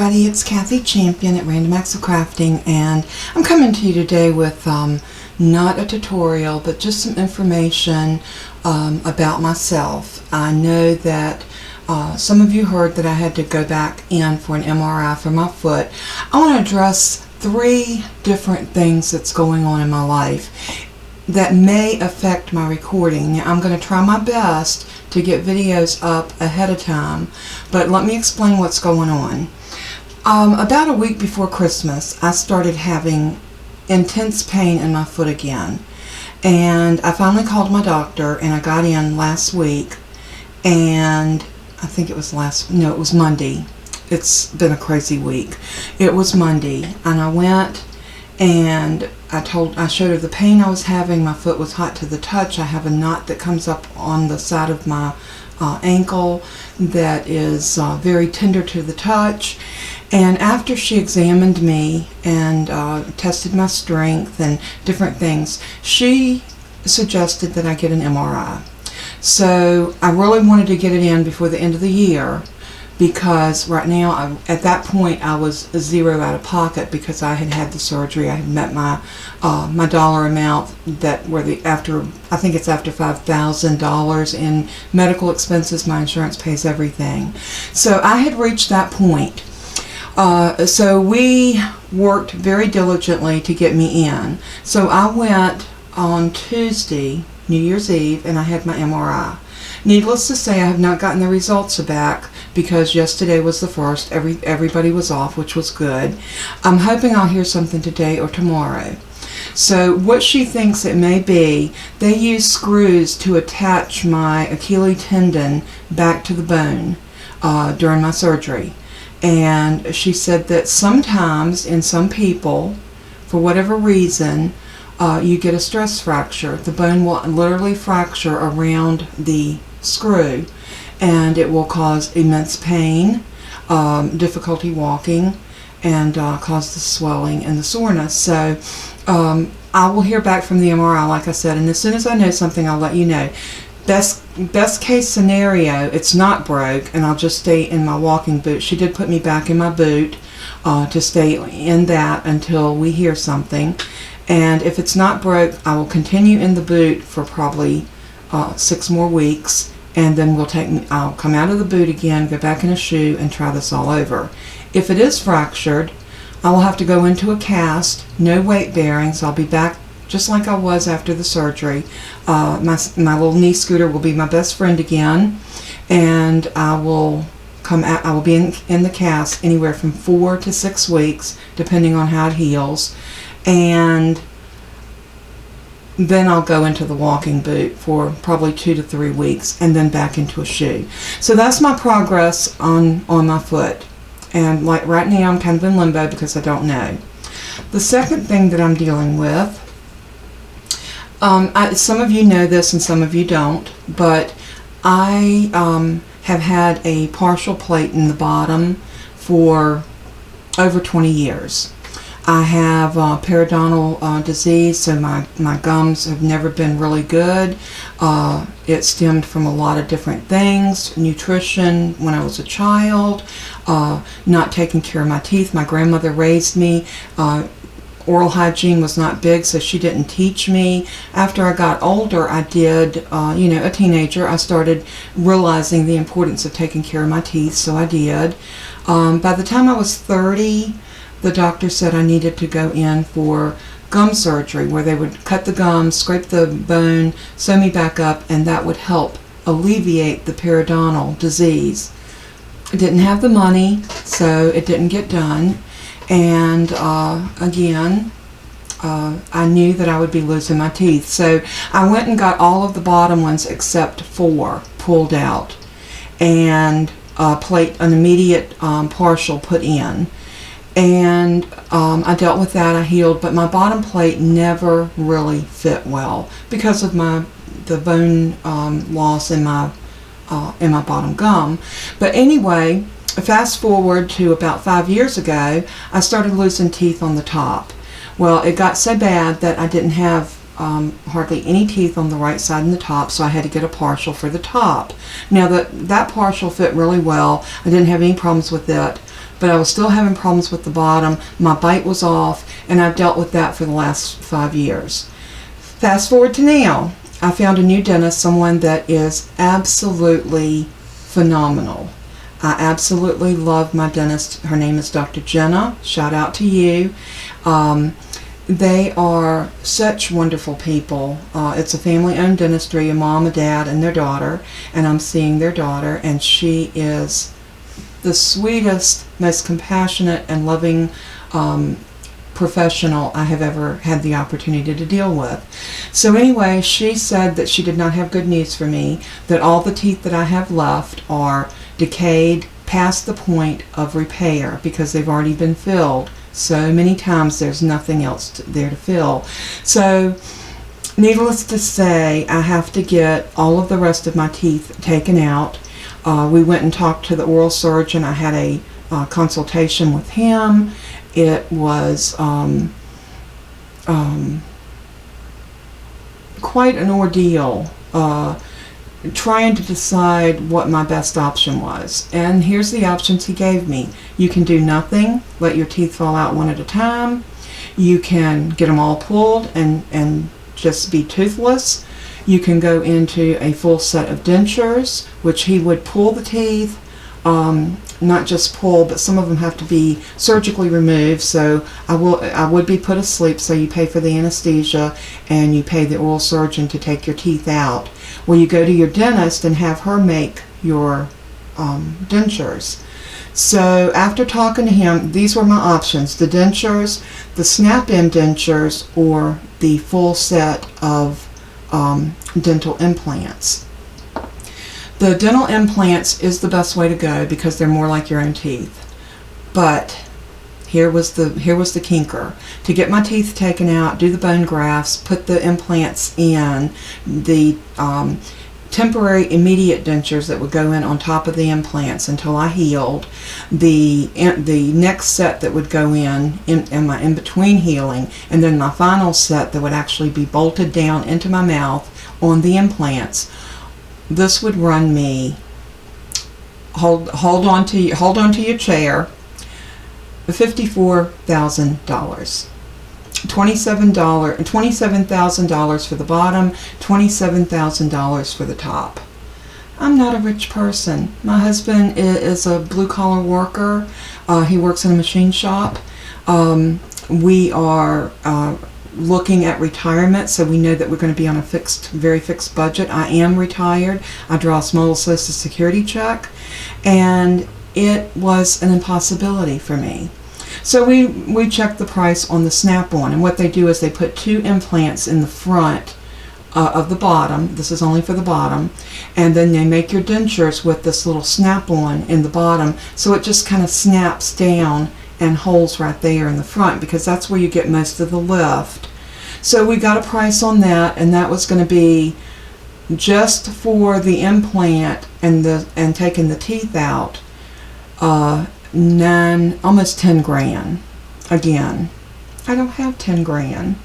everybody, it's Kathy Champion at Random Acts of Crafting, and I'm coming to you today with not a tutorial but just some information about myself. I know that some of you heard that I had to go back in for an MRI for my foot. I want to address 3 different things that's going on in my life that may affect my recording. Now, I'm going to try my best to get videos up ahead of time, but let me explain what's going on. About a week before Christmas, I started having intense pain in my foot again, and I finally called my doctor, and I got in last week, and I think it was it was Monday. It's been a crazy week. It was Monday, and I went and I showed her the pain I was having. My foot was hot to the touch. I have a knot that comes up on the side of my ankle that is very tender to the touch. And after she examined me and tested my strength and different things, she suggested that I get an MRI. So I really wanted to get it in before the end of the year, because right now, at that point, I was zero out of pocket because I had had the surgery. I had met my my dollar amount that were I think it's after $5,000 in medical expenses. My insurance pays everything. So I had reached that point. So we worked very diligently to get me in. So I went on Tuesday, New Year's Eve, and I had my MRI. Needless to say, I have not gotten the results back because yesterday was the first. Everybody was off, which was good. I'm hoping I'll hear something today or tomorrow. So what she thinks it may be, they use screws to attach my Achilles tendon back to the bone during my surgery. And she said that sometimes in some people, for whatever reason, you get a stress fracture. The bone will literally fracture around the screw, and it will cause immense pain, difficulty walking, and cause the swelling and the soreness. So I will hear back from the MRI, like I said, and as soon as I know something, I'll let you know. Best case scenario, it's not broke, and I'll just stay in my walking boot. She did put me back in my boot to stay in that until we hear something. And if it's not broke, I will continue in the boot for probably 6 more weeks, and then I'll come out of the boot again, go back in a shoe, and try this all over. If it is fractured, I will have to go into a cast, no weight bearing, so I'll be back just like I was after the surgery. My little knee scooter will be my best friend again, and I will be in the cast anywhere from 4 to 6 weeks, depending on how it heals. And then I'll go into the walking boot for probably 2 to 3 weeks, and then back into a shoe. So that's my progress on my foot. And like right now, I'm kind of in limbo because I don't know. The second thing that I'm dealing with, some of you know this and some of you don't, but I have had a partial plate in the bottom for over 20 years. I have periodontal disease, so my gums have never been really good. It stemmed from a lot of different things: nutrition when I was a child, not taking care of my teeth. My grandmother raised me. Oral hygiene was not big, so she didn't teach me. After I got older, I did, a teenager, I started realizing the importance of taking care of my teeth, so I did. By the time I was 30, the doctor said I needed to go in for gum surgery, where they would cut the gums, scrape the bone, sew me back up, and that would help alleviate the periodontal disease. I didn't have the money, so it didn't get done. And again, I knew that I would be losing my teeth. So I went and got all of the bottom ones except 4 pulled out, and an immediate partial put in. And I dealt with that, I healed, but my bottom plate never really fit well because of the bone loss in my bottom gum. But anyway, fast forward to about 5 years ago, I started losing teeth on the top. Well, it got so bad that I didn't have hardly any teeth on the right side and the top, so I had to get a partial for the top. Now that partial fit really well. I didn't have any problems with it but I was still having problems with the bottom. My bite was off, and I've dealt with that for the last 5 years. Fast forward to now, I found a new dentist, someone that is absolutely phenomenal. I absolutely love my dentist. Her name is Dr. Jenna. Shout out to you. They are such wonderful people. It's a family-owned dentistry, a mom, a dad, and their daughter. And I'm seeing their daughter, and she is the sweetest, most compassionate, and loving professional I have ever had the opportunity to deal with. So anyway, she said that she did not have good news for me, that all the teeth that I have left are decayed past the point of repair because they've already been filled so many times. There's nothing else there to fill. So needless to say, I have to get all of the rest of my teeth taken out. We went and talked to the oral surgeon. I had a consultation with him. It was quite an ordeal trying to decide what my best option was. And here's the options he gave me. You can do nothing, let your teeth fall out one at a time. You can get them all pulled and just be toothless. You can go into a full set of dentures, which he would pull the teeth, not just pull, but some of them have to be surgically removed. So I would be put asleep, so you pay for the anesthesia and you pay the oral surgeon to take your teeth out. Well, you go to your dentist and have her make your dentures. So after talking to him, these were my options: the dentures, the snap-in dentures, or the full set of dental implants. The dental implants is the best way to go because they're more like your own teeth. But here was the kinker. To get my teeth taken out, do the bone grafts, put the implants in, the temporary immediate dentures that would go in on top of the implants until I healed, the next set that would go in my in-between healing, and then my final set that would actually be bolted down into my mouth on the implants. This would run me, hold on to your chair, $54,000. $27,000 for the bottom, $27,000 for the top. I'm not a rich person. My husband is a blue-collar worker. He works in a machine shop. We are looking at retirement, so we know that we're going to be on a very fixed budget. I am retired. I draw a small Social Security check, and it was an impossibility for me. So we checked the price on the Snap-on, and what they do is they put 2 implants in the front of the bottom. This is only for the bottom, and then they make your dentures with this little Snap-on in the bottom, so it just kind of snaps down and holds right there in the front, because that's where you get most of the lift. So we got a price on that, and that was going to be just for the implant and taking the teeth out, almost 10 grand. Again, I don't have 10 grand.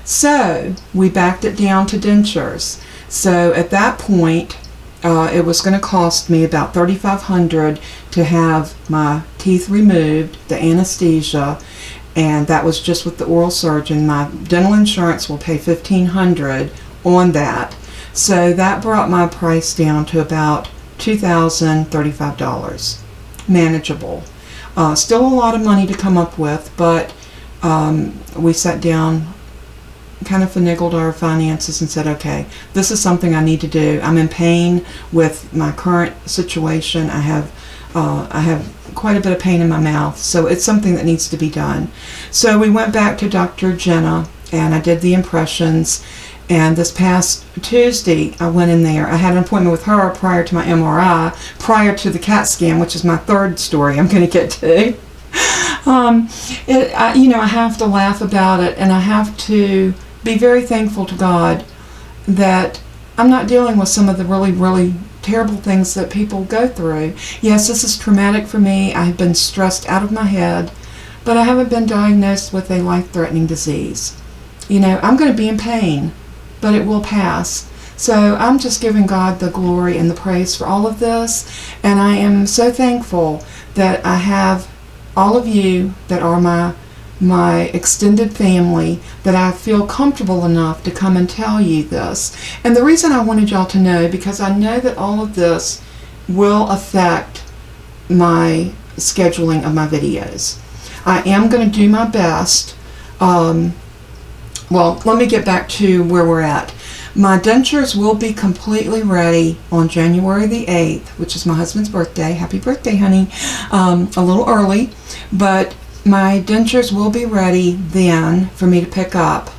So we backed it down to dentures. So at that point, it was going to cost me about $3,500 to have my teeth removed, the anesthesia, and that was just with the oral surgeon. My dental insurance will pay $1,500 on that. So that brought my price down to about $2,035. Manageable. Still a lot of money to come up with, but we sat down, kind of finagled our finances and said, okay, this is something I need to do. I'm in pain with my current situation. I have quite a bit of pain in my mouth, so it's something that needs to be done. So we went back to Dr. Jenna, and I did the impressions, and this past Tuesday I went in there. I had an appointment with her prior to my MRI, prior to the CAT scan, which is my third story I'm going to get to. I have to laugh about it, and I have to be very thankful to God that I'm not dealing with some of the really, really terrible things that people go through. Yes, this is traumatic for me. I've been stressed out of my head, but I haven't been diagnosed with a life-threatening disease. I'm going to be in pain, but it will pass. So I'm just giving God the glory and the praise for all of this, and I am so thankful that I have all of you that are my extended family, that I feel comfortable enough to come and tell you this. And the reason I wanted y'all to know, because I know that all of this will affect my scheduling of my videos. I am going to do my best. Well, let me get back to where we're at. My dentures will be completely ready on January the 8th, which is my husband's birthday. Happy birthday, honey. A little early, but my dentures will be ready then for me to pick up.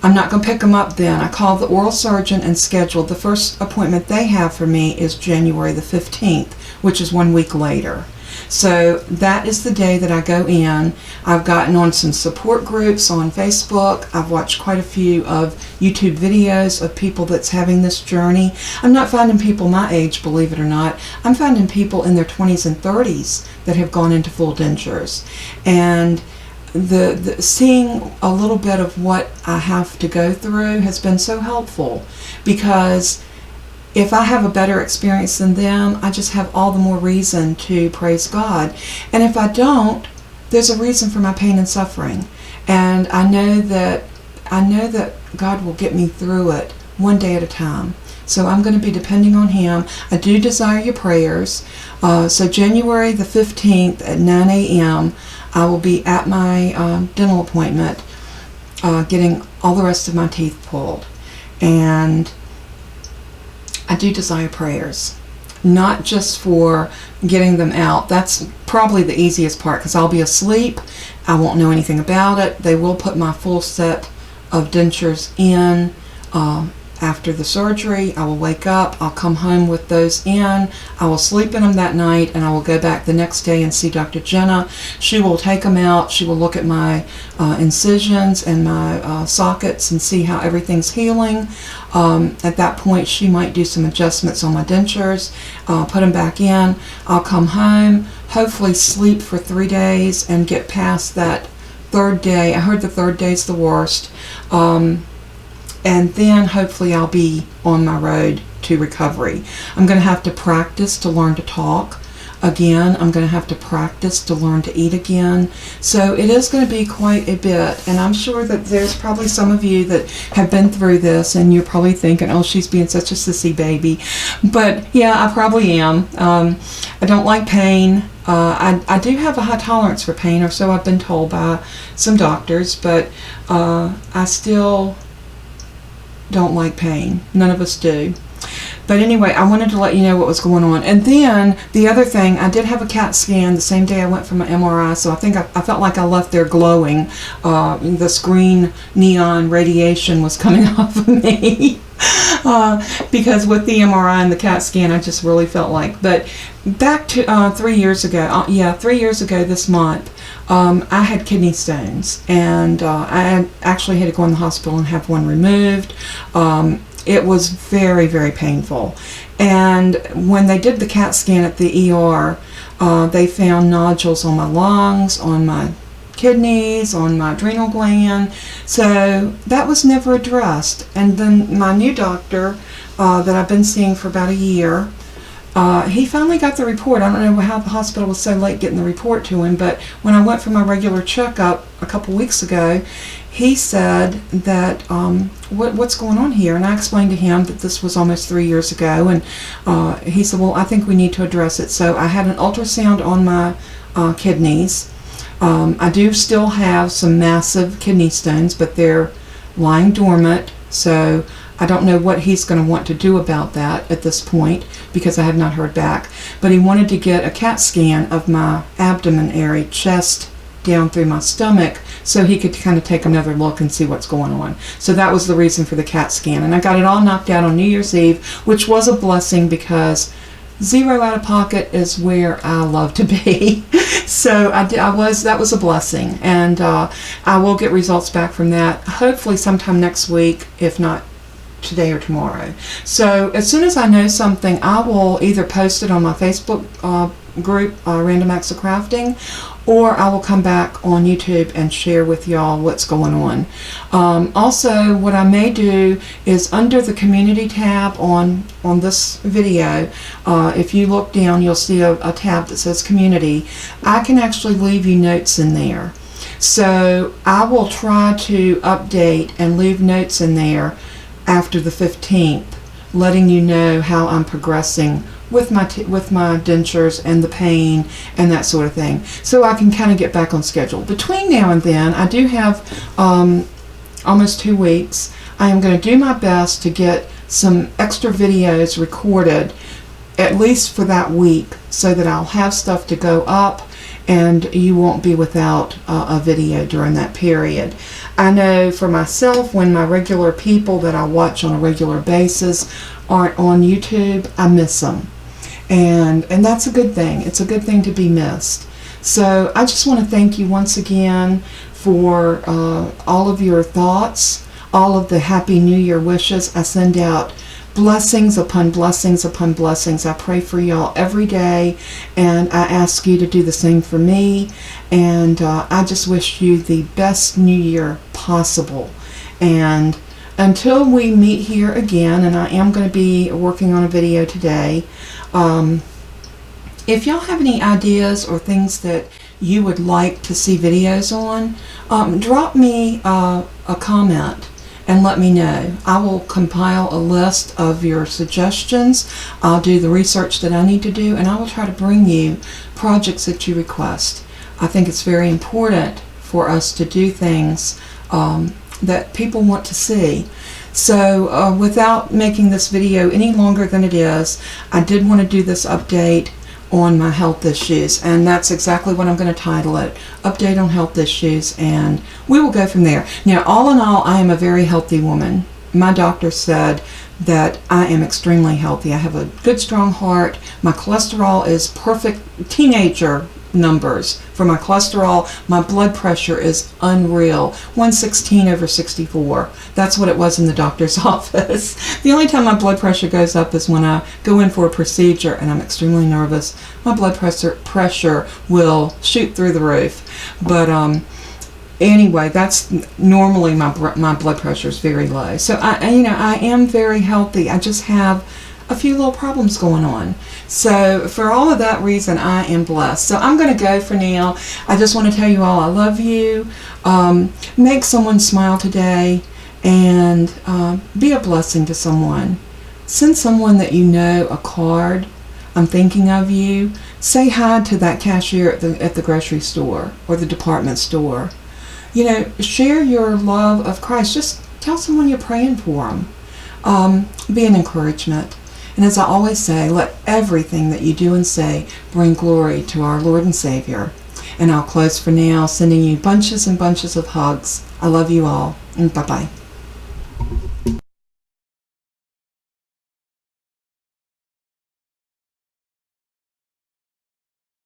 I'm not going to pick them up then. I called the oral surgeon and scheduled. The first appointment they have for me is January the 15th, which is 1 week later. So that is the day that I go in. I've gotten on some support groups on Facebook. I've watched quite a few of YouTube videos of people that's having this journey. I'm not finding people my age, believe it or not. I'm finding people in their 20s and 30s that have gone into full dentures. And the seeing a little bit of what I have to go through has been so helpful, because if I have a better experience than them, I just have all the more reason to praise God. And if I don't, there's a reason for my pain and suffering. And I know that God will get me through it one day at a time. So I'm going to be depending on Him. I do desire your prayers. So January the 15th at 9 a.m., I will be at my dental appointment getting all the rest of my teeth pulled. And I do desire prayers, not just for getting them out. That's probably the easiest part, because I'll be asleep. I won't know anything about it. They will put my full set of dentures in after the surgery. I will wake up. I'll come home with those in. I will sleep in them that night, and I will go back the next day and see Dr. Jenna. She will take them out. She will look at my incisions and my sockets and see how everything's healing. At that point, she might do some adjustments on my dentures, put them back in. I'll come home, hopefully sleep for 3 days and get past that third day. I heard the third day's the worst. And then hopefully I'll be on my road to recovery. I'm going to have to practice to learn to talk again. I'm going to have to practice to learn to eat again. So it is going to be quite a bit. And I'm sure that there's probably some of you that have been through this, and you're probably thinking, oh, she's being such a sissy baby. But yeah, I probably am. I don't like pain. I do have a high tolerance for pain, or so I've been told by some doctors, but I still don't like pain. None of us do. But anyway, I wanted to let you know what was going on. And then the other thing, I did have a CAT scan the same day I went for my MRI, so I think I felt like I left there glowing. This green neon radiation was coming off of me. Because with the MRI and the CAT scan, I just really felt like. But back to 3 years ago, 3 years ago this month, I had kidney stones, and I actually had to go in the hospital and have one removed. It was very, very painful. And when they did the CAT scan at the ER, they found nodules on my lungs, on my kidneys, on my adrenal gland. So that was never addressed. And then my new doctor that I've been seeing for about a year, he finally got the report. I don't know how the hospital was so late getting the report to him, but when I went for my regular checkup a couple weeks ago, he said that, what's going on here? And I explained to him that this was almost 3 years ago, and he said, well, I think we need to address it. So I had an ultrasound on my kidneys. I do still have some massive kidney stones, but they're lying dormant, so I don't know what he's going to want to do about that at this point, because I have not heard back. But he wanted to get a CAT scan of my abdomen area, chest down through my stomach, so he could kind of take another look and see what's going on. So that was the reason for the CAT scan. And I got it all knocked out on New Year's Eve, which was a blessing, because zero out of pocket is where I love to be. So that was a blessing. And I will get results back from that, hopefully sometime next week, if not today or tomorrow. So as soon as I know something, I will either post it on my Facebook group, Random Acts of Crafting, or I will come back on YouTube and share with y'all what's going on. Also, what I may do is under the community tab on this video, if you look down, you'll see a tab that says community. I can actually leave you notes in there. So I will try to update and leave notes in there after the 15th, letting you know how I'm progressing with my dentures and the pain and that sort of thing, so I can kind of get back on schedule. Between now and then, I do have almost 2 weeks. I am going to do my best to get some extra videos recorded, at least for that week, so that I'll have stuff to go up and you won't be without a video during that period. I know for myself, when my regular people that I watch on a regular basis aren't on YouTube, I miss them. And that's a good thing. It's a good thing to be missed. So I just want to thank you once again for all of your thoughts, all of the Happy New Year wishes. I send out blessings upon blessings upon blessings. I pray for y'all every day, and I ask you to do the same for me. And I just wish you the best New Year possible. And until we meet here again, and I am going to be working on a video today, if y'all have any ideas or things that you would like to see videos on, drop me a comment and let me know. I will compile a list of your suggestions. I'll do the research that I need to do, and I will try to bring you projects that you request. I think it's very important for us to do things that people want to see. So without making this video any longer than it is, I did want to do this update on my health issues, and that's exactly what I'm going to title it, Update on Health Issues, and we will go from there. Now, all in all, I am a very healthy woman. My doctor said that I am extremely healthy. I have a good, strong heart. My cholesterol is perfect, teenager numbers for my cholesterol. My blood pressure is unreal, 116/64. That's what it was in the doctor's office. The only time my blood pressure goes up is when I go in for a procedure and I'm extremely nervous. My blood pressure will shoot through the roof. But anyway, that's normally my blood pressure is very low. So I am very healthy. I just have a few little problems going on. So for all of that reason, I am blessed. So I'm going to go for now. I just want to tell you all I love you. Make someone smile today, and be a blessing to someone. Send someone that you know a card. I'm thinking of you. Say hi to that cashier at the grocery store or the department store. Share your love of Christ. Just tell someone you're praying for them. Be an encouragement. And as I always say, let everything that you do and say bring glory to our Lord and Savior. And I'll close for now, sending you bunches and bunches of hugs. I love you all, and bye-bye.